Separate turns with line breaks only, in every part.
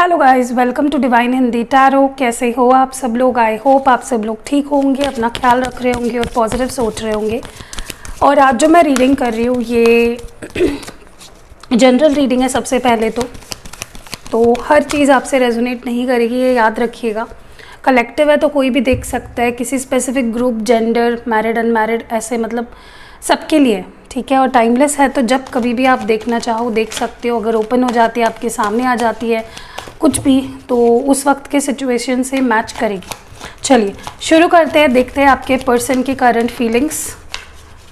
Hello guys, welcome to divine Hindi tarot. कैसे हो आप सब लोग? आई होप आप सब लोग ठीक होंगे, अपना ख्याल रख रहे होंगे और पॉजिटिव सोच रहे होंगे। और आज जो मैं रीडिंग कर रही हूँ ये जनरल रीडिंग है। सबसे पहले तो हर चीज़ आपसे रेजोनेट नहीं करेगी, ये याद रखिएगा। कलेक्टिव है तो कोई भी देख सकता है, किसी specific group, gender, married, unmarried, ऐसे मतलब सबके लिए, ठीक है। और टाइमलेस है तो जब कभी भी आप देखना चाहो देख सकते हो। अगर ओपन हो जाती है, आपके सामने आ जाती है कुछ भी, तो उस वक्त के सिचुएशन से मैच करेगी। चलिए शुरू करते हैं, देखते हैं आपके पर्सन की करंट फीलिंग्स,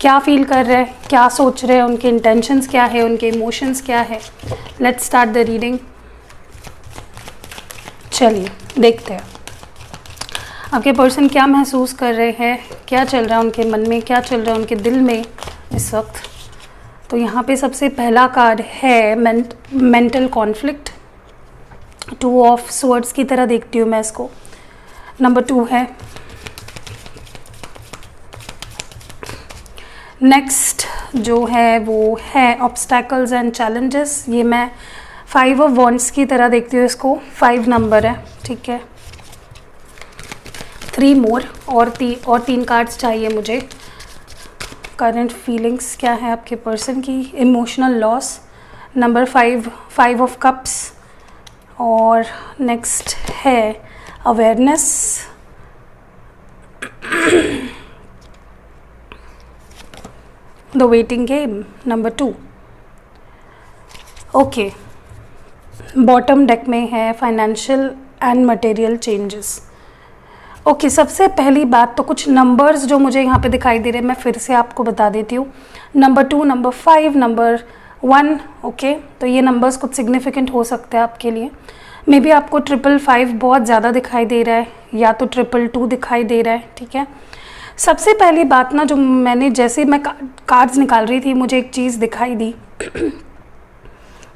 क्या फील कर रहे हैं, क्या सोच रहे हैं, उनके इंटेंशंस क्या है, उनके इमोशंस क्या है। Let's start the reading. चलिए देखते हैं आपके पर्सन क्या महसूस कर रहे हैं, क्या चल रहा है उनके मन में, क्या चल रहा है उनके दिल में इस वक्त। तो यहाँ पे सबसे पहला कार्ड है मेंटल कॉन्फ्लिक्ट। 2 ऑफ स्वर्ड्स की तरह देखती हूँ मैं इसको। नंबर 2 है। नेक्स्ट जो है वो है ऑब्स्टैकल्स एंड चैलेंजेस। ये मैं 5 ऑफ वॉन्ड्स की तरह देखती हूँ इसको। 5 नंबर है, ठीक है। 3 मोर और 3 कार्ड्स चाहिए मुझे। करंट फीलिंग्स क्या है आपके पर्सन की। Emotional loss, number 5 of cups. और नेक्स्ट है awareness, the waiting game, number 2। Okay, bottom deck में है financial and material changes. Okay, सबसे पहली बात तो कुछ नंबर्स जो मुझे यहाँ पे दिखाई दे रहे हैं मैं फिर से आपको बता देती हूँ। Number 2, number 5, number 1। ओके, तो ये नंबर्स कुछ सिग्निफिकेंट हो सकते हैं आपके लिए। मे बी आपको 555 बहुत ज़्यादा दिखाई दे रहा है, या तो 222 दिखाई दे रहा है, ठीक है। सबसे पहली बात ना, जो मैंने जैसे मैं कार्ड्स निकाल रही थी मुझे एक चीज़ दिखाई दी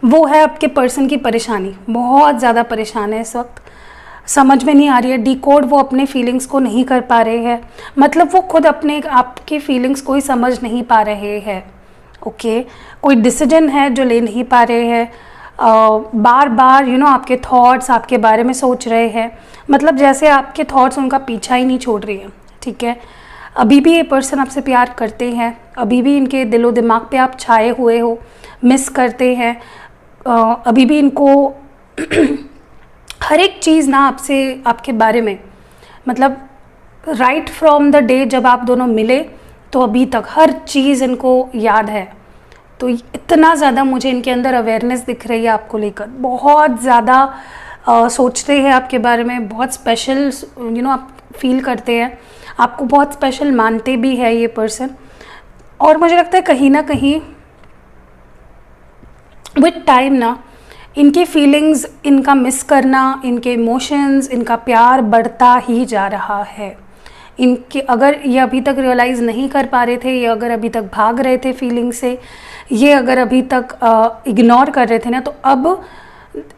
वो है आपके पर्सन की परेशानी। बहुत ज़्यादा परेशान है इस वक्त, समझ में नहीं आ रही है, डिकोड वो अपने फीलिंग्स को नहीं कर पा रहे हैं। मतलब वो खुद अपने आपके फीलिंग्स को ही समझ नहीं पा रहे हैं। ओके, कोई डिसीजन है जो ले नहीं पा रहे हैं। बार बार आपके थॉट्स आपके बारे में सोच रहे हैं। मतलब जैसे आपके थॉट्स उनका पीछा ही नहीं छोड़ रही है, ठीक है। अभी भी ये पर्सन आपसे प्यार करते हैं, अभी भी इनके दिलो दिमाग पे आप छाए हुए हो, मिस करते हैं। अभी भी इनको हर एक चीज़ ना आपसे, आपके बारे में, मतलब राइट फ्रॉम द डे जब आप दोनों मिले तो अभी तक हर चीज़ इनको याद है। तो इतना ज़्यादा मुझे इनके अंदर अवेयरनेस दिख रही है आपको लेकर। बहुत ज़्यादा सोचते हैं आपके बारे में, बहुत स्पेशल आप फील करते हैं, आपको बहुत स्पेशल मानते भी है ये पर्सन। और मुझे लगता है कहीं ना कहीं विद टाइम ना इनकी फीलिंग्स, इनका मिस करना, इनके इमोशंस, इनका प्यार बढ़ता ही जा रहा है। इनके अगर ये अभी तक रियलाइज़ नहीं कर पा रहे थे, ये अगर अभी तक भाग रहे थे फीलिंग से, ये अगर अभी तक इग्नोर कर रहे थे ना, तो अब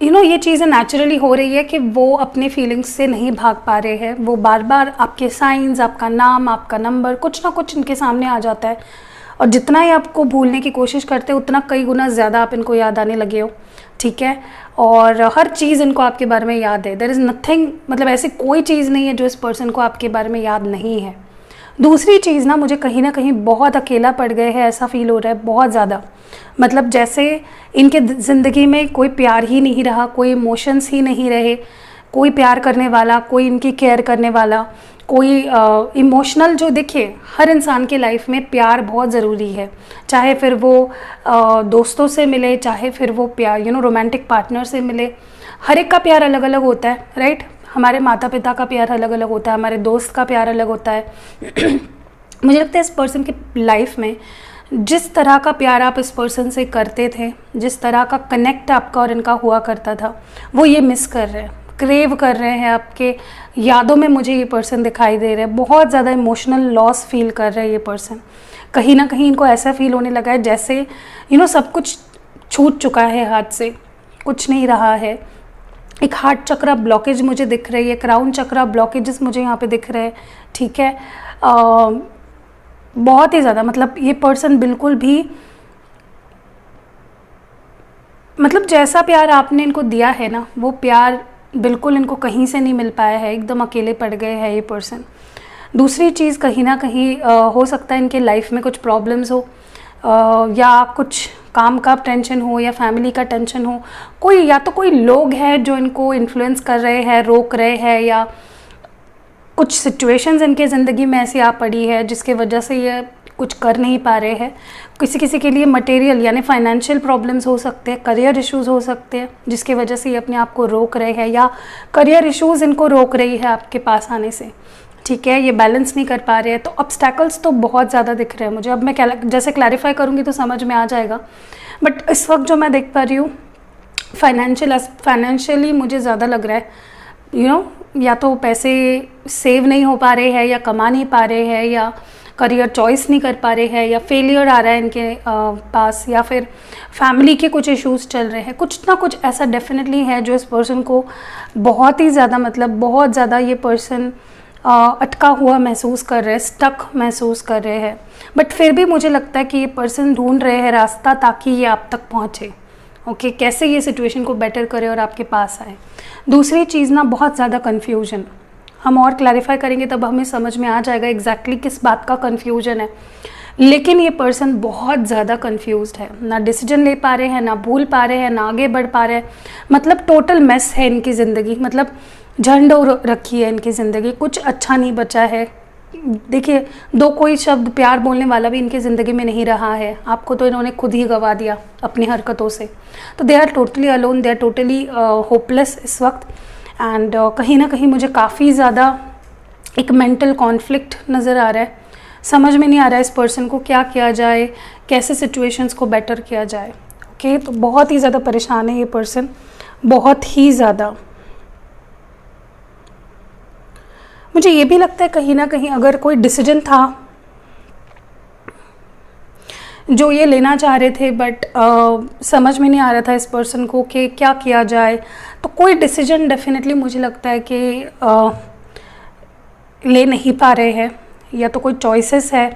ये चीज़ें नेचुरली हो रही है कि वो अपने फीलिंग्स से नहीं भाग पा रहे हैं। वो बार बार आपके साइंस, आपका नाम, आपका नंबर, कुछ ना कुछ इनके सामने आ जाता है। और जितना ही आपको भूलने की कोशिश करते हो उतना कई गुना ज़्यादा आप इनको याद आने लगे हो, ठीक है। और हर चीज़ इनको आपके बारे में याद है। देयर इज़ नथिंग, मतलब ऐसी कोई चीज़ नहीं है जो इस पर्सन को आपके बारे में याद नहीं है। दूसरी चीज़ ना, मुझे कहीं ना कहीं बहुत अकेला पड़ गए हैं ऐसा फील हो रहा है, बहुत ज़्यादा। मतलब जैसे इनके ज़िंदगी में कोई प्यार ही नहीं रहा, कोई इमोशंस ही नहीं रहे, कोई प्यार करने वाला, कोई इनकी केयर करने वाला, कोई इमोशनल। जो देखिए, हर इंसान की लाइफ में प्यार बहुत ज़रूरी है, चाहे फिर वो दोस्तों से मिले, चाहे फिर वो प्यार रोमांटिक पार्टनर से मिले। हर एक का प्यार अलग अलग होता है, राइट। हमारे माता पिता का प्यार अलग अलग होता है, हमारे दोस्त का प्यार अलग होता है। मुझे लगता है इस पर्सन की लाइफ में जिस तरह का प्यार आप इस पर्सन से करते थे, जिस तरह का कनेक्ट आपका और इनका हुआ करता था, वो ये मिस कर रहे हैं, क्रेव कर रहे हैं। आपके यादों में मुझे ये पर्सन दिखाई दे रहे हैं। बहुत ज़्यादा इमोशनल लॉस फील कर रहे हैं ये पर्सन। कहीं ना कहीं इनको ऐसा फील होने लगा है जैसे सब कुछ छूट चुका है हाथ से, कुछ नहीं रहा है। एक हार्ट चक्रा ब्लॉकेज मुझे दिख रही है, क्राउन चक्रा ब्लॉकेजेस मुझे यहाँ पे दिख रहे हैं, ठीक है। बहुत ही ज़्यादा, मतलब ये पर्सन बिल्कुल भी मतलब जैसा प्यार आपने इनको दिया है ना, वो प्यार बिल्कुल इनको कहीं से नहीं मिल पाया है, एकदम अकेले पड़ गए हैं ये पर्सन। दूसरी चीज़, कहीं ना कहीं हो सकता है इनके लाइफ में कुछ प्रॉब्लम्स हो, या कुछ काम का टेंशन हो या फैमिली का टेंशन हो। कोई या तो कोई लोग हैं जो इनको इन्फ्लुएंस कर रहे हैं, रोक रहे हैं, या कुछ सिचुएशंस इनके ज़िंदगी में ऐसी आ पड़ी है जिसके वजह से ये कुछ कर नहीं पा रहे हैं। किसी किसी के लिए मटेरियल यानी फाइनेंशियल प्रॉब्लम्स हो सकते हैं, करियर इश्यूज़ हो सकते हैं जिसकी वजह से ये अपने आप को रोक रहे हैं, या करियर इश्यूज़ इनको रोक रही है आपके पास आने से। ठीक है, ये बैलेंस नहीं कर पा रहे हैं। तो ऑब्स्टैकल्स तो बहुत ज़्यादा दिख रहे हैं मुझे। अब मैं जैसे क्लैरिफाई करूँगी तो समझ में आ जाएगा, बट इस वक्त जो मैं देख पा रही हूँ फाइनेंशियली मुझे ज़्यादा लग रहा है या तो पैसे सेव नहीं हो पा रहे हैं, या कमा नहीं पा रहे हैं, या करियर चॉइस नहीं कर पा रहे हैं, या फेलियर आ रहा है इनके पास, या फिर फैमिली के कुछ इश्यूज़ चल रहे हैं। कुछ ना कुछ ऐसा डेफिनेटली है जो इस पर्सन को बहुत ही ज़्यादा, मतलब बहुत ज़्यादा ये पर्सन अटका हुआ महसूस कर रहे हैं, स्टक महसूस कर रहे हैं। बट फिर भी मुझे लगता है कि ये पर्सन ढूंढ रहे हैं रास्ता ताकि ये आप तक पहुँचे। ओके, कैसे ये सिचुएशन को बेटर करे और आपके पास आए। दूसरी चीज़ ना, बहुत ज़्यादा कन्फ्यूजन। हम और क्लैरिफाई करेंगे तब हमें समझ में आ जाएगा एग्जैक्टली किस बात का कन्फ्यूजन है। लेकिन ये पर्सन बहुत ज़्यादा कन्फ्यूज्ड है, ना डिसीजन ले पा रहे हैं, ना भूल पा रहे हैं, ना आगे बढ़ पा रहे हैं। मतलब टोटल मेस है इनकी ज़िंदगी, मतलब झंड रखी है इनकी ज़िंदगी, कुछ अच्छा नहीं बचा है। देखिए, दो कोई शब्द प्यार बोलने वाला भी इनकी ज़िंदगी में नहीं रहा है। आपको तो इन्होंने खुद ही गवा दिया अपनी हरकतों से। तो they are totally alone, they are totally hopeless इस वक्त। एंड कहीं ना कहीं मुझे काफ़ी ज़्यादा एक मेंटल कॉन्फ्लिक्ट नज़र आ रहा है। समझ में नहीं आ रहा है इस पर्सन को क्या किया जाए, कैसे सिचुएशंस को बेटर किया जाए। ओके, तो बहुत ही ज़्यादा परेशान है ये पर्सन, बहुत ही ज़्यादा। मुझे ये भी लगता है कहीं ना कहीं अगर कोई डिसीजन था जो ये लेना चाह रहे थे, बट समझ में नहीं आ रहा था इस पर्सन को कि क्या किया जाए, तो कोई डिसीजन डेफिनेटली मुझे लगता है कि ले नहीं पा रहे हैं, या तो कोई चॉइसेस है।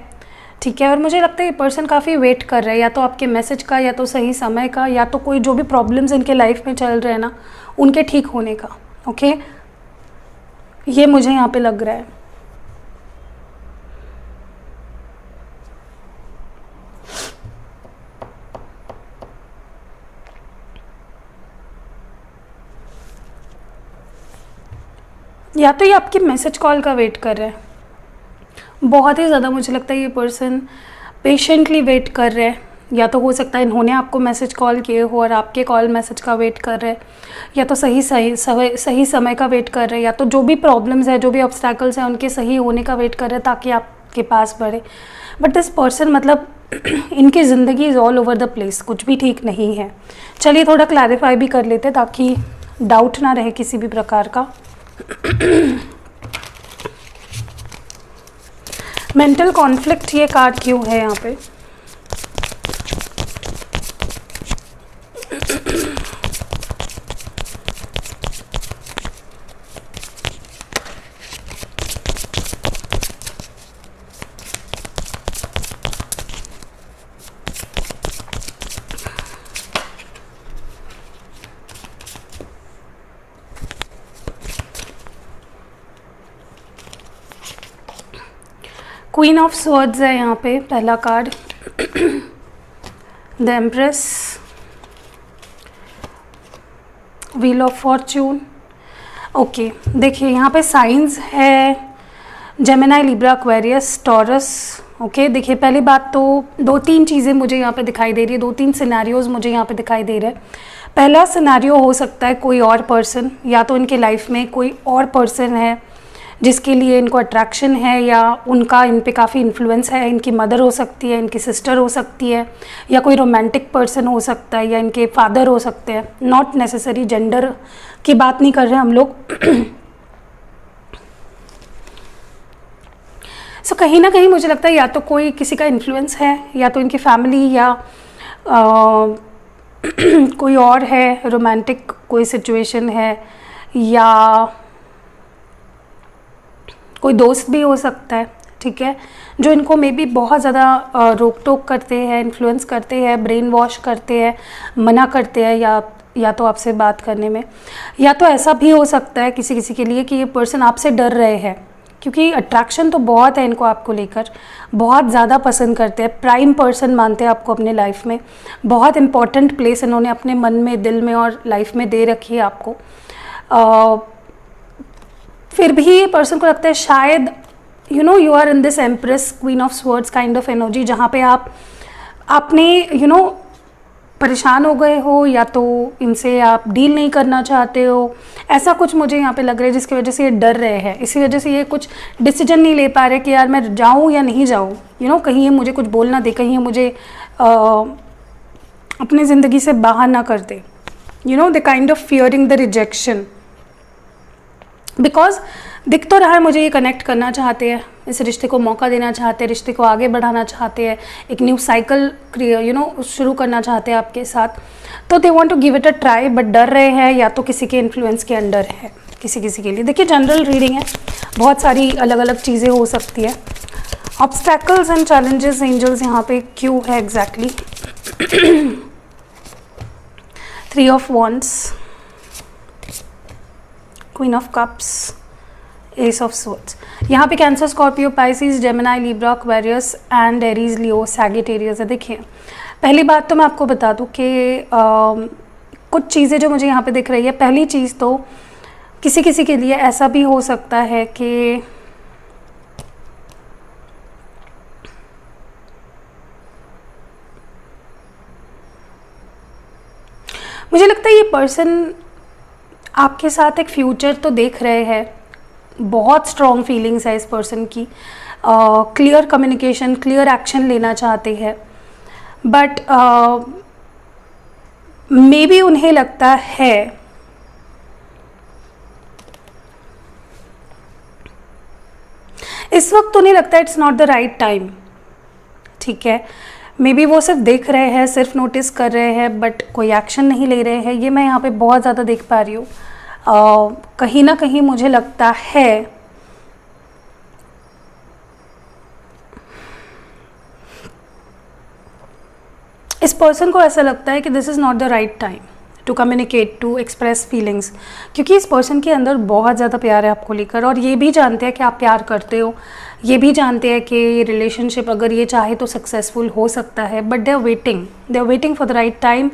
ठीक है, और मुझे लगता है ये पर्सन काफ़ी वेट कर रहे हैं, या तो आपके मैसेज का, या तो सही समय का, या तो कोई जो भी प्रॉब्लम्स इनके लाइफ में चल रहे हैं ना, उनके ठीक होने का। ओके, ये मुझे यहाँ पे लग रहा है। या तो ये आपकी मैसेज कॉल का वेट कर रहे हैं, बहुत ही ज़्यादा मुझे लगता है ये पर्सन पेशेंटली वेट कर रहे हैं। या तो हो सकता है इन्होंने आपको मैसेज कॉल किए हो और आपके कॉल मैसेज का वेट कर रहे हैं, या तो सही समय का वेट कर रहे हैं, या तो जो भी प्रॉब्लम्स है, जो भी ऑब्स्टैकल्स हैं, उनके सही होने का वेट कर रहे हैं ताकि आपके पास बढ़े। बट दिस पर्सन, मतलब इनकी ज़िंदगी is all over the place, कुछ भी ठीक नहीं है। चलिए थोड़ा क्लैरिफाई भी कर लेते ताकि डाउट ना रहे किसी भी प्रकार का। मेंटल कॉन्फ्लिक्ट ये कार्ड क्यों है यहाँ पे? क्वीन ऑफ स्वॉर्ड्स है यहाँ पे पहला card, the empress, wheel of Fortune. Okay, देखिए यहाँ पे साइंस है Gemini, Libra, Aquarius, taurus. Okay, देखिए पहली बात तो 2-3 चीज़ें मुझे यहाँ पे दिखाई दे रही है, 2-3 सिनेरियोज मुझे यहाँ पे दिखाई दे रहे हैं। पहला सिनेरियो हो सकता है कोई और पर्सन, या तो इनके लाइफ में कोई और पर्सन है जिसके लिए इनको अट्रैक्शन है, या उनका इन पे काफ़ी इन्फ्लुएंस है। इनकी मदर हो सकती है, इनकी सिस्टर हो सकती है, या कोई रोमांटिक पर्सन हो सकता है, या इनके फादर हो सकते हैं। नॉट नेसेसरी जेंडर की बात नहीं कर रहे हम लोग। सो कहीं ना कहीं मुझे लगता है या तो कोई किसी का इन्फ्लुएंस है, या तो इनकी फैमिली, या कोई और है, रोमांटिक कोई सिचुएशन है, या कोई दोस्त भी हो सकता है। ठीक है, जो इनको मे बी बहुत ज़्यादा रोक टोक करते हैं, इन्फ्लुएंस करते हैं, ब्रेन वॉश करते हैं, मना करते हैं या तो आपसे बात करने में, या तो ऐसा भी हो सकता है किसी किसी के लिए कि ये पर्सन आपसे डर रहे हैं, क्योंकि अट्रैक्शन तो बहुत है इनको आपको लेकर, बहुत ज़्यादा पसंद करते हैं, प्राइम पर्सन मानते हैं आपको अपने लाइफ में, बहुत इंपॉर्टेंट प्लेस इन्होंने अपने मन में, दिल में और लाइफ में दे रखी है आपको। फिर भी ये पर्सन को लगता है शायद you are in this empress queen of swords kind of energy, जहाँ पे आपने परेशान हो गए हो, या तो इनसे आप डील नहीं करना चाहते हो, ऐसा कुछ मुझे यहाँ पे लग रहा है, जिसकी वजह से ये डर रहे हैं। इसी वजह से ये कुछ डिसीजन नहीं ले पा रहे कि यार मैं जाऊँ या नहीं जाऊँ, कहीं ये मुझे कुछ बोल ना दे, कहीं ये मुझे अपनी ज़िंदगी से बाहर ना कर दे, the kind of fearing the rejection, because दिख तो रहा है मुझे ये कनेक्ट करना चाहते हैं, इस रिश्ते को मौका देना चाहते हैं, रिश्ते को आगे बढ़ाना चाहते हैं, एक न्यू साइकिल शुरू करना चाहते हैं आपके साथ, तो they want to give it a try, but डर रहे हैं या तो किसी के इन्फ्लुएंस के अंडर है, किसी के लिए। देखिए जनरल रीडिंग है, बहुत सारी अलग अलग चीज़ें हो सकती है। ऑब्स्टैकल्स एंड चैलेंजेस एंजल्स यहाँ पे क्यों है exactly? 3 of wands, queen of cups, S of swords. यहाँ पे cancer, Scorpio, Pisces, Gemini, Libra, Aquarius and Aries, Leo, Sagittarius है। देखिए पहली बात तो मैं आपको बता दूँ कि कुछ चीज़ें जो मुझे यहाँ पे दिख रही है, पहली चीज़ तो किसी के लिए ऐसा भी हो सकता है कि मुझे लगता है ये पर्सन आपके साथ एक फ्यूचर तो देख रहे हैं, बहुत स्ट्रॉन्ग फीलिंग्स है इस पर्सन की, क्लियर कम्युनिकेशन, क्लियर एक्शन लेना चाहते हैं, बट मे बी उन्हें लगता है इस वक्त उन्हें लगता है it's not the right time, ठीक है। मे बी वो सिर्फ देख रहे हैं, सिर्फ नोटिस कर रहे हैं, बट कोई एक्शन नहीं ले रहे हैं, ये मैं यहाँ पे बहुत ज़्यादा देख पा रही हूँ। कहीं ना कहीं मुझे लगता है इस पर्सन को ऐसा लगता है कि this is not the right time to communicate, to express feelings, क्योंकि इस पर्सन के अंदर बहुत ज़्यादा प्यार है आपको लेकर, और ये भी जानते हैं कि आप प्यार करते हो, ये भी जानते हैं कि ये रिलेशनशिप अगर ये चाहे तो सक्सेसफुल हो सकता है, but they are waiting for the right time.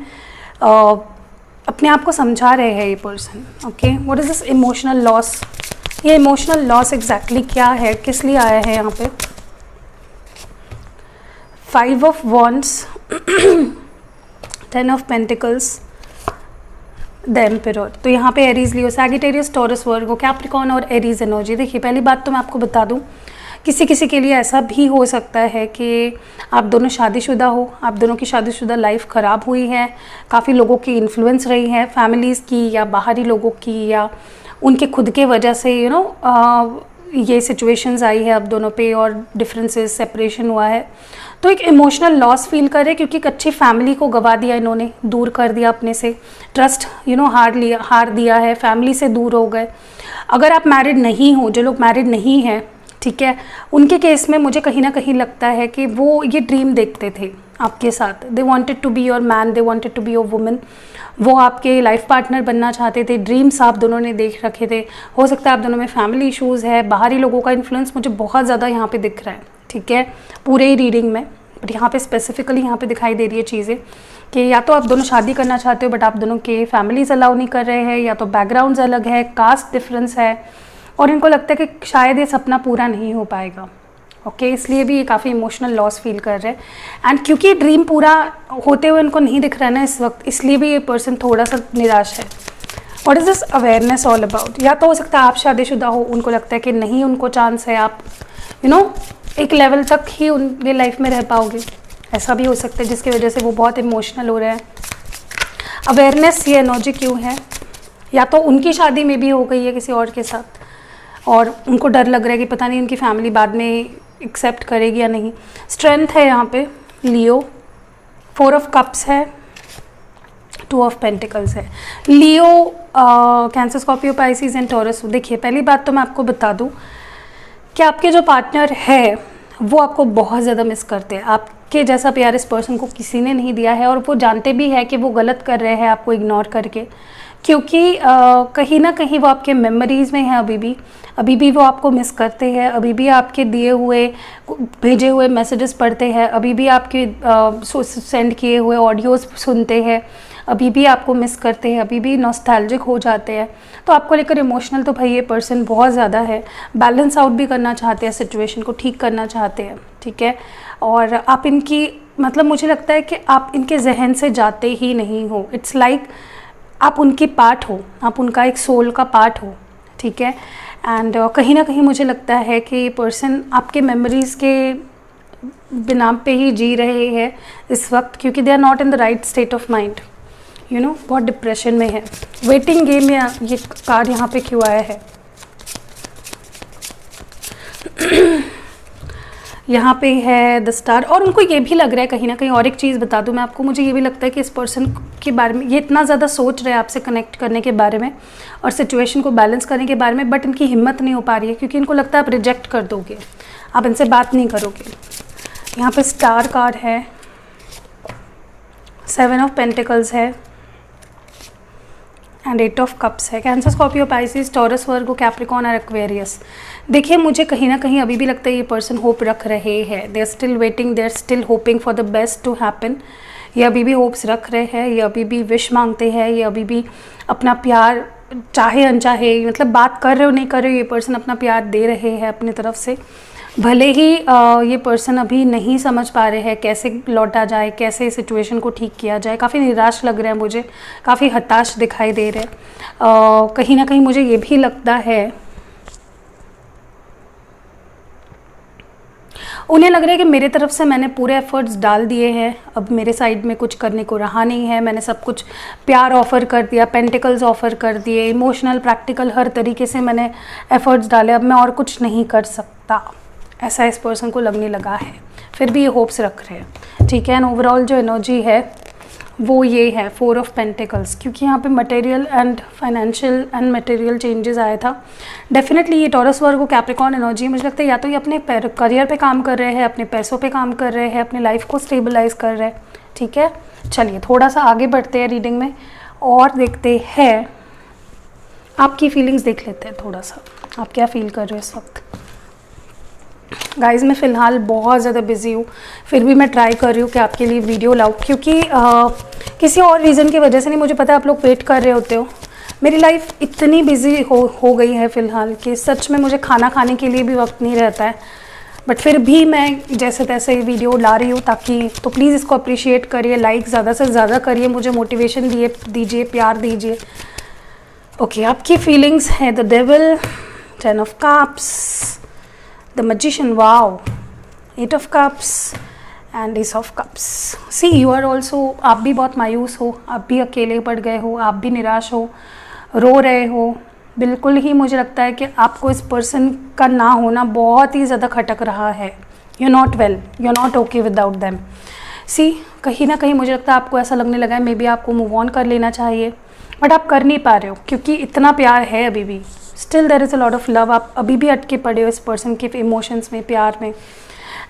अपने आप को समझा रहे हैं ये person. Okay, what is this emotional loss? ये इमोशनल लॉस एग्जैक्टली क्या है, किस लिए आया है यहाँ पे? 5 of wands, 10 of pentacles, the emperor. तो यहाँ पे Aries, Leo, Sagittarius, Taurus, Virgo, Capricorn और एरीज एनर्जी। देखिए पहली बात तो मैं आपको बता दूँ, किसी के लिए ऐसा भी हो सकता है कि आप दोनों शादीशुदा हो, आप दोनों की शादीशुदा लाइफ ख़राब हुई है, काफ़ी लोगों की इन्फ्लुएंस रही है, फैमिलीज़ की या बाहरी लोगों की या उनके खुद के वजह से ये सिचुएशंस आई है आप दोनों पे, और डिफरेंसेस, सेपरेशन हुआ है, तो एक इमोशनल लॉस फील कर रहे हैं, क्योंकि एक अच्छी फैमिली को गवा दिया इन्होंने, दूर कर दिया अपने से, ट्रस्ट हार दिया है, फैमिली से दूर हो गए। अगर आप मैरिड नहीं हो, जो लोग मैरिड नहीं हैं, ठीक है, उनके केस में मुझे कहीं ना कहीं लगता है कि वो ये ड्रीम देखते थे आपके साथ, they wanted to be your man, they wanted to be your woman, वो आपके लाइफ पार्टनर बनना चाहते थे, ड्रीम्स आप दोनों ने देख रखे थे। हो सकता है आप दोनों में फैमिली इश्यूज़ है, बाहरी लोगों का इन्फ्लुएंस मुझे बहुत ज़्यादा यहाँ पे दिख रहा है, ठीक है, पूरे ही रीडिंग में, बट यहाँ पे स्पेसिफिकली यहाँ पे दिखाई दे रही है चीज़ें कि या तो आप दोनों शादी करना चाहते हो बट आप दोनों के फैमिलीज अलाउ नहीं कर रहे हैं, या तो बैकग्राउंड्स अलग है, कास्ट डिफरेंस है, और इनको लगता है कि शायद ये सपना पूरा नहीं हो पाएगा। ओके, इसलिए भी ये काफ़ी इमोशनल लॉस फील कर रहे हैं। एंड क्योंकि ड्रीम पूरा होते हुए इनको नहीं दिख रहा है ना इस वक्त, इसलिए भी ये पर्सन थोड़ा सा निराश है। What is this awareness all about? या तो हो सकता है आप शादीशुदा हो, उनको लगता है कि नहीं, उनको चांस है आप एक लेवल तक ही उनके लाइफ में रह पाओगे, ऐसा भी हो सकता है जिसकी वजह से वो बहुत इमोशनल हो रहे हैं। अवेयरनेस ये एनर्जी क्यों है? या तो उनकी शादी में भी हो गई है किसी और के साथ, और उनको डर लग रहा है कि पता नहीं उनकी फैमिली बाद में एक्सेप्ट करेगी या नहीं। स्ट्रेंथ है यहाँ पे, लियो, 4 ऑफ कप्स है, 2 ऑफ पेंटिकल्स है। Leo, Cancer, Scorpio, Pisces and Taurus. देखिए पहली बात तो मैं आपको बता दूँ कि आपके जो पार्टनर है वो आपको बहुत ज़्यादा मिस करते हैं। आपके जैसा प्यार इस पर्सन को किसी ने नहीं दिया है, और वो जानते भी है कि वो गलत कर रहे हैं आपको इग्नोर करके, क्योंकि कहीं ना कहीं वो आपके मेमोरीज़ में है अभी भी वो आपको मिस करते हैं, अभी भी आपके दिए हुए भेजे हुए मैसेजेस पढ़ते हैं, अभी भी आपके सेंड किए हुए ऑडियोज़ सुनते हैं, अभी भी आपको मिस करते हैं, अभी भी नॉस्टैल्जिक हो जाते हैं। तो आपको लेकर इमोशनल तो भाई ये पर्सन बहुत ज़्यादा है, बैलेंस आउट भी करना चाहते हैं, सिचुएशन को ठीक करना चाहते हैं, ठीक है। और आप इनकी मतलब मुझे लगता है कि आप इनके जहन से जाते ही नहीं हो। इट्स लाइक आप उनकी पार्ट हो, आप उनका एक सोल का पार्ट हो, ठीक है। एंड कहीं ना कहीं मुझे लगता है कि ये पर्सन आपके मेमोरीज़ के बिना पे ही जी रहे हैं इस वक्त, क्योंकि they are not in the right state of mind, you know, बहुत डिप्रेशन में है। वेटिंग गेम में ये कार्ड यहाँ पे क्यों आया है? यहाँ पे है द स्टार, और उनको ये भी लग रहा है कहीं ना कहीं, और एक चीज़ बता दूँ मैं आपको, मुझे ये भी लगता है कि इस पर्सन के बारे में ये इतना ज़्यादा सोच रहे हैं आपसे कनेक्ट करने के बारे में और सिचुएशन को बैलेंस करने के बारे में, बट इनकी हिम्मत नहीं हो पा रही है, क्योंकि इनको लगता है आप रिजेक्ट कर दोगे, आप इनसे बात नहीं करोगे। यहाँ पे स्टार कार्ड है, 7 ऑफ पेंटिकल्स है एंड 8 ऑफ कप्स है। Cancer, Scorpio, Pisces, taurus, Virgo, Capricorn और एक्वेरियस। देखिए मुझे कहीं ना कहीं अभी भी लगता है ये पर्सन होप रख रहे हैं, they are still waiting, they are still hoping for the best to happen. ये अभी भी होप्स रख रहे हैं, ये अभी भी विश मांगते हैं, ये अभी भी अपना प्यार चाहे अनचाहे, मतलब बात कर रहे हो नहीं कर रहे हो, ये पर्सन अपना प्यार दे रहे हैं अपनी तरफ से। भले ही ये पर्सन अभी नहीं समझ पा रहे हैं कैसे लौटा जाए, कैसे सिचुएशन को ठीक किया जाए, काफ़ी निराश लग रहे हैं मुझे, काफ़ी हताश दिखाई दे रहे हैं। कहीं ना कहीं मुझे ये भी लगता है, उन्हें लग रहा है कि मेरे तरफ से मैंने पूरे एफर्ट्स डाल दिए हैं, अब मेरे साइड में कुछ करने को रहा नहीं है, मैंने सब कुछ प्यार ऑफ़र कर दिया, पेंटिकल्स ऑफ़र कर दिए, इमोशनल प्रैक्टिकल हर तरीके से मैंने एफर्ट्स डाले, अब मैं और कुछ नहीं कर सकता, ऐसा इस पर्सन को लगने लगा है। फिर भी ये होप्स रख रहे हैं, ठीक है। एंड ओवरऑल जो एनर्जी है वो ये है 4 ऑफ पेंटिकल्स, क्योंकि यहाँ पे material and financial and material changes आया था। डेफिनेटली ये टॉरस, वर्गो, कैप्रिकॉर्न एनर्जी, मुझे लगता है या तो ये अपने करियर पे काम कर रहे हैं, अपने पैसों पे काम कर रहे हैं, अपनी लाइफ को स्टेबलाइज कर रहे हैं, ठीक है। चलिए थोड़ा सा आगे बढ़ते हैं रीडिंग में और देखते हैं आपकी फीलिंग्स, देख लेते हैं थोड़ा सा आप क्या फील कर रहे हो इस वक्त। गाइज़ मैं फ़िलहाल बहुत ज़्यादा बिज़ी हूँ, फिर भी मैं ट्राई कर रही हूँ कि आपके लिए वीडियो लाऊँ, क्योंकि किसी और रीज़न की वजह से नहीं, मुझे पता है आप लोग वेट कर रहे होते हो। मेरी लाइफ इतनी बिज़ी हो गई है फ़िलहाल कि सच में मुझे खाना खाने के लिए भी वक्त नहीं रहता है, बट फिर भी मैं जैसे तैसे ये वीडियो ला रही हूँ, ताकि तो प्लीज़ इसको अप्रिशिएट करिए, लाइक ज़्यादा से ज़्यादा करिए, मुझे मोटिवेशन दीजिए, प्यार दीजिए। ओके, आपकी फीलिंग्स है the devil, 10 of cups, the magician, wow, 8 of cups and ace of cups. See you are also, आप भी बहुत मायूस हो, आप भी अकेले पड़ गए हो, आप भी निराश हो, रो रहे हो। बिल्कुल ही मुझे लगता है कि आपको इस पर्सन का ना होना बहुत ही ज़्यादा खटक रहा है। You not well, you not okay without them. See कहीं ना कहीं मुझे लगता है आपको ऐसा लगने लगा है मे बी आपको मूव ऑन कर लेना चाहिए, बट आप कर नहीं पा रहे हो, क्योंकि इतना प्यार है अभी भी, still there is a lot of love, आप अभी भी अटके पड़े हो इस पर्सन के इमोशंस में, प्यार में।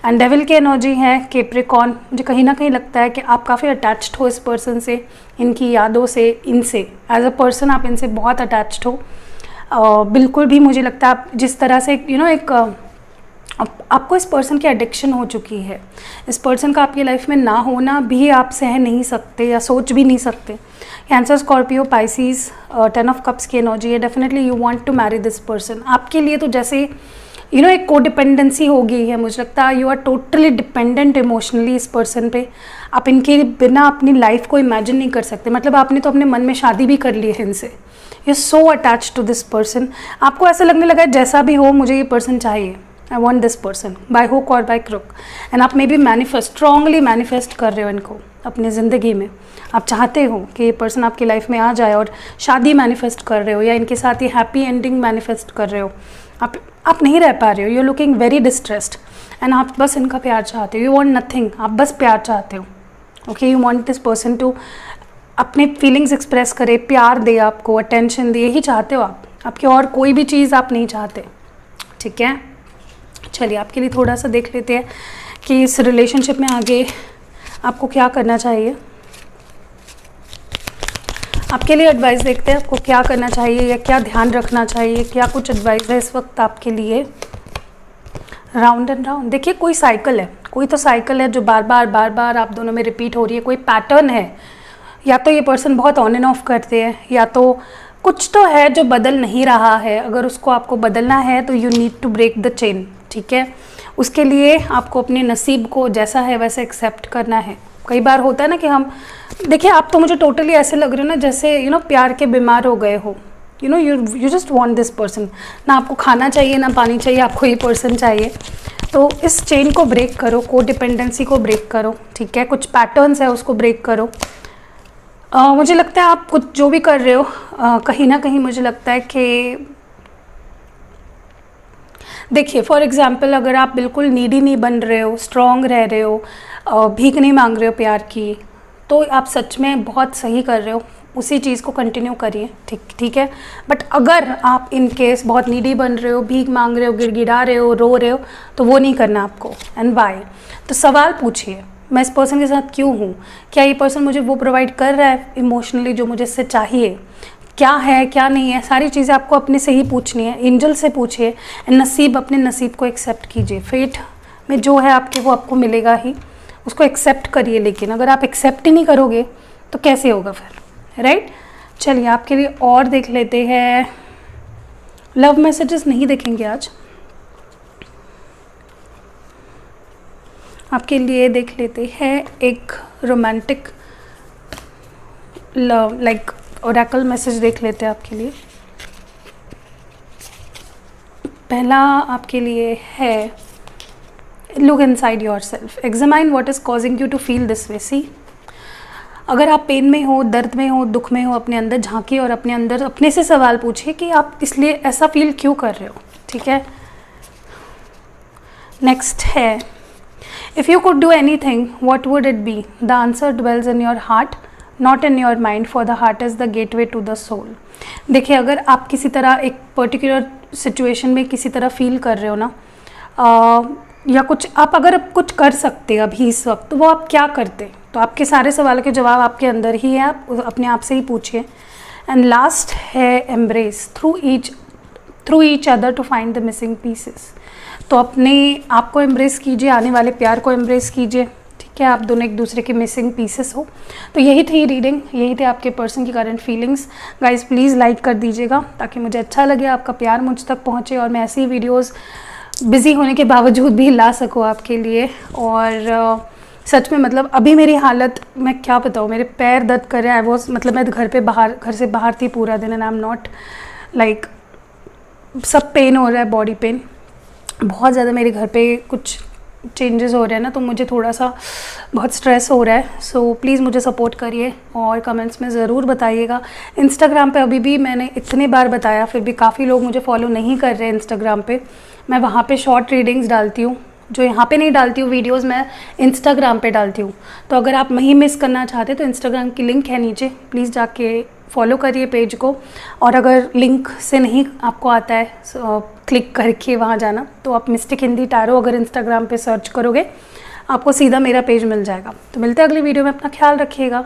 एंड डेविल की एनर्जी है कैप्रिकॉर्न, मुझे कहीं ना कहीं लगता है कि आप काफ़ी अटैच्ड हो इस पर्सन से, इनकी यादों से, इनसे एज अ पर्सन आप इनसे बहुत अटैच्ड हो। बिल्कुल भी मुझे लगता है आप जिस तरह से एक आपको इस पर्सन की एडिक्शन हो चुकी है, इस पर्सन का आपकी लाइफ में ना होना भी आप सह नहीं सकते या सोच भी नहीं सकते। Cancer, Scorpio, Pisces, 10 of cups की एनर्जी है। Definitely you want to marry this person. आपके लिए तो जैसे एक कोडिपेंडेंसी हो गई है, मुझे लगता है you are totally dependent emotionally इस पर्सन पे। आप इनके बिना अपनी लाइफ को इमेजिन नहीं कर सकते, मतलब आपने तो अपने मन में शादी भी कर ली है इनसे। You are so attached to this person, आपको ऐसा लगने लगा है जैसा भी हो मुझे ये पर्सन चाहिए, I want this person by hook और बाय क्रुक। एंड आप मे बी स्ट्रांगली मैनिफेस्ट कर रहे हो इनको अपनी ज़िंदगी में, आप चाहते हो कि ये पर्सन आपकी लाइफ में आ जाए और शादी मैनिफेस्ट कर रहे हो या इनके साथ ही हैप्पी एंडिंग मैनिफेस्ट कर रहे हो। आप नहीं रह पा रहे हो, you are looking very distressed and आप बस इनका प्यार चाहते हो, यू वांट नथिंग, आप बस प्यार चाहते हो। Okay, you want this person to अपने फीलिंग्स एक्सप्रेस करे, प्यार दे, आपको अटेंशन दे, यही चाहते हो आप, आपकी और कोई भी चीज़ आप नहीं चाहते, ठीक है। चलिए आपके लिए थोड़ा सा देख लेते हैं कि इस रिलेशनशिप में आगे आपको क्या करना चाहिए। आपके लिए एडवाइस देखते हैं, आपको क्या करना चाहिए या क्या ध्यान रखना चाहिए, क्या कुछ एडवाइस है इस वक्त आपके लिए। राउंड एंड राउंड, देखिए कोई साइकिल है, कोई तो साइकिल है जो बार बार आप दोनों में रिपीट हो रही है, कोई पैटर्न है। या तो ये पर्सन बहुत ऑन एंड ऑफ करते हैं, या तो कुछ तो है जो बदल नहीं रहा है। अगर उसको आपको बदलना है तो you need to break the chain, ठीक है। उसके लिए आपको अपने नसीब को जैसा है वैसे एक्सेप्ट करना है। कई बार होता है ना कि हम, देखिए आप तो मुझे टोटली ऐसे लग रहे हो ना जैसे प्यार के बीमार हो गए हो। You just want this person, ना आपको खाना चाहिए ना पानी चाहिए, आपको ये पर्सन चाहिए। तो इस चेन को ब्रेक करो, को डिपेंडेंसी को ब्रेक करो, ठीक है। कुछ पैटर्न्स है उसको ब्रेक करो। मुझे लगता है आप कुछ जो भी कर रहे हो कहीं ना कहीं मुझे लगता है कि देखिए फॉर एग्जांपल अगर आप बिल्कुल नीडी नहीं बन रहे हो, स्ट्रॉन्ग रह रहे हो, भीख नहीं मांग रहे हो प्यार की, तो आप सच में बहुत सही कर रहे हो, उसी चीज़ को कंटिन्यू करिए, ठीक है। बट अगर आप इन केस बहुत नीडी बन रहे हो, भीख मांग रहे हो, गिड़गिड़ा रहे हो, रो रहे हो, तो वो नहीं करना आपको। एंड वाई, तो सवाल पूछिए, मैं इस पर्सन के साथ क्यों हूँ, क्या ये पर्सन मुझे वो प्रोवाइड कर रहा है इमोशनली जो मुझे इससे चाहिए, क्या है क्या नहीं है, सारी चीज़ें आपको अपने से ही पूछनी है। एंजल से पूछिए, नसीब, अपने नसीब को एक्सेप्ट कीजिए। फेट में जो है आपके वो आपको मिलेगा ही, उसको एक्सेप्ट करिए। लेकिन अगर आप एक्सेप्ट ही नहीं करोगे तो कैसे होगा फिर, राइट। चलिए आपके लिए और देख लेते हैं। लव मैसेजेस नहीं देखेंगे आज, आपके लिए देख लेते हैं एक romantic love like oracle message देख लेते हैं आपके लिए। पहला आपके लिए है, look inside yourself, examine what is causing you to feel this way. See, अगर आप पेन में हो, दर्द में हो, दुख में हो, अपने अंदर झांकिए और अपने अंदर अपने से सवाल पूछिए कि आप इसलिए ऐसा फील क्यों कर रहे हो, ठीक है। नेक्स्ट है, if you could do anything what would it be, the answer dwells in your heart not in your mind, for the heart is the gateway to the soul. देखिए अगर आप किसी तरह एक पर्टिकुलर सिचुएशन में किसी तरह फील कर रहे हो ना, या कुछ आप अगर कुछ कर सकते अभी इस वक्त, तो वो आप क्या करते, तो आपके सारे सवालों के जवाब आपके अंदर ही है, आप अपने आप से ही पूछिए। एंड लास्ट है, embrace through each other to find the missing pieces. तो अपने आप को एम्ब्रेस कीजिए, आने वाले प्यार को एम्ब्रेस कीजिए, ठीक है। आप दोनों एक दूसरे के मिसिंग पीसेस हो। तो यही थी रीडिंग, यही थे आपके पर्सन की current feelings. Guys please like कर दीजिएगा ताकि मुझे अच्छा लगे, आपका प्यार मुझ तक पहुँचे और मैं ऐसी वीडियोज़ बिज़ी होने के बावजूद भी ला सकूँ आपके लिए। और सच में मतलब अभी मेरी हालत मैं क्या बताऊँ, मेरे पैर दर्द कर रहे हैं। मतलब मैं घर से बाहर थी पूरा दिन, and I am not like, सब पेन हो रहा है, बॉडी पेन बहुत ज़्यादा। मेरे घर पे कुछ चेंजेस हो रहे हैं ना, तो मुझे थोड़ा सा बहुत स्ट्रेस हो रहा है। सो प्लीज़ मुझे सपोर्ट करिए और कमेंट्स में ज़रूर बताइएगा। इंस्टाग्राम पे अभी भी मैंने इतने बार बताया, फिर भी काफ़ी लोग मुझे फॉलो नहीं कर रहे हैं इंस्टाग्राम पे। मैं वहाँ पे शॉर्ट रीडिंग्स डालती हूँ, जो यहाँ पे नहीं डालती हूँ वीडियोस, मैं इंस्टाग्राम पे डालती हूँ। तो अगर आप नहीं मिस करना चाहते तो इंस्टाग्राम की लिंक है नीचे, प्लीज़ जाके फॉलो करिए पेज को। और अगर लिंक से नहीं आपको आता है क्लिक करके वहाँ जाना, तो आप मिस्टिक हिंदी टैरो अगर इंस्टाग्राम पे सर्च करोगे आपको सीधा मेरा पेज मिल जाएगा। तो मिलते हैं अगली वीडियो में, अपना ख्याल रखिएगा।